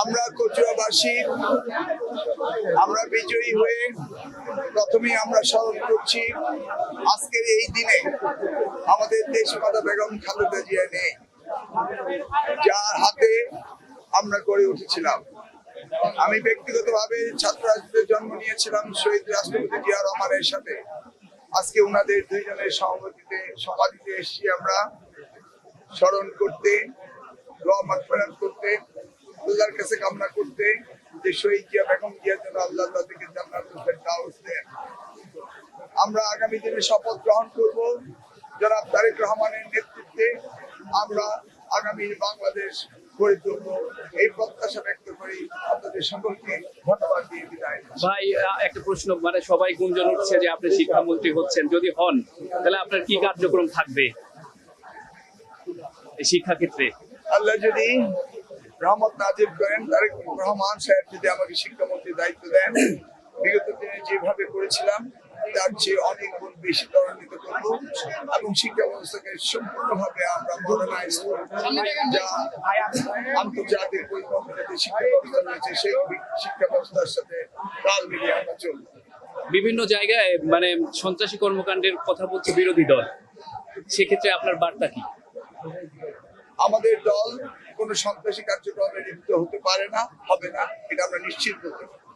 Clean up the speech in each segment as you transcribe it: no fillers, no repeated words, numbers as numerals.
আমরা কচুয়াবাসী আমরা বিজয়ী হয়ে প্রথমেই আমরা স্মরণ করছি আজকের এই দিনে আমাদের দেশমাতা বেগম খালেদা জিয়া নেই, যার হাতে আমরা গড়ে উঠেছিলাম। আমি ব্যক্তিগতভাবে ছাত্র রাজনীতিতে জন্ম নিয়েছিলাম শহীদ রাষ্ট্রপতি জিয়া রহমানের সাথে। আজকে ওনাদের দুইজনের সমাধিতে এসেছি আমরা স্মরণ করতে, দোয়া মাগফিরাত করতে, আল্লাহর কাছে কামনা করতে যে শহীদ জিয়া বেগম জিয়ার জন্য আল্লাহ তাদেরকে জান্নাতুল ফেরদাউস দেন। আমরা আগামী দিনে শপথ গ্রহণ করব জনাব তারেক রহমানের নেতৃত্বে আমরা আগামী বাংলাদেশ গড়ে তুলব, এই প্রত্যাশা ব্যক্ত করি। আপনাদের সকলকে ধন্যবাদ দিয়ে বিদায়। ভাই, একটা প্রশ্ন, মানে সবাই গুঞ্জন উঠছে যে আপনি শিক্ষামন্ত্রী হচ্ছেন, যদি হন তাহলে আপনার কি কার্যক্রম থাকবে এই শিক্ষা ক্ষেত্রে? আল্লাহ যদি রহমত নাজিল করেন, তারেক রহমান সাহেব যদি আমাকে শিক্ষামন্ত্রীর দায়িত্ব দেন, বিগত দিনে যেভাবে করেছিলাম তার চেয়ে অনেক গুণ বেশি ত্বরান্বিত করব এবং শিক্ষা ব্যবস্থাকে সম্পূর্ণভাবে আমরা মডার্নাইজ করব, যা আন্তর্জাতিক পরিকল্পনাতে শিক্ষা ব্যবস্থা রয়েছে সেই শিক্ষা ব্যবস্থার সাথে তাল মিলিয়ে আমরা চলব। বিভিন্ন জায়গায় মানে সন্ত্রাসী কর্মকাণ্ডের কথা বলছে বিরোধী দল, সেক্ষেত্রে আপনার বার্তা কি? আমাদের দল কোনো সন্ত্রাসী কার্যক্রমে লিপ্ত হতে পারে না, হবে না, এটা আমরা নিশ্চিত করতে পারি।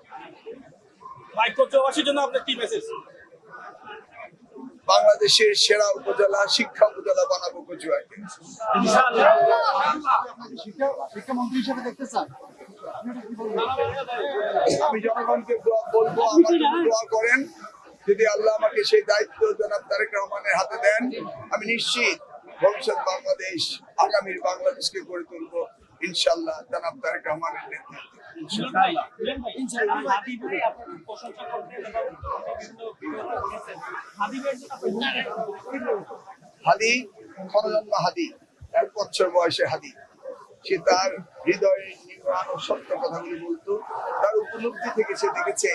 জন্য আপনার কি মেসেজ? বাংলাদেশের সেরা উপজেলা, শিক্ষা উপজেলা বানাবো কচুয়াকে। শিক্ষামন্ত্রী হিসেবে দেখতে চান? আমি জনগণকে বলবো আমার জন্য দোয়া করেন। যদি আল্লাহ আমাকে সেই দায়িত্ব জনাব তারেক রহমানের হাতে দেন, আমি নিশ্চিত ভবিষ্যৎ বাংলাদেশ, আগামীর বাংলাদেশকে গড়ে তুলবো ইনশাল্লাহ জনাব তারেক রহমানের নেতৃত্বে। হাদি ক্ষণজন্ম হাদি, 1 বছর বয়সে হাদি, সে তার হৃদয়ে নির্মাণ ও সত্য কথাগুলি বলতো। তার উপলব্ধি থেকে সে দেখেছে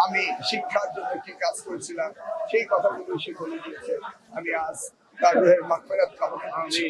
আমি শিক্ষার জন্য কি কাজ করেছিলাম, সেই কথাগুলো সে বলে দিয়েছে। আমি আজ তার রুহের মাগফিরাত কামনা করছি।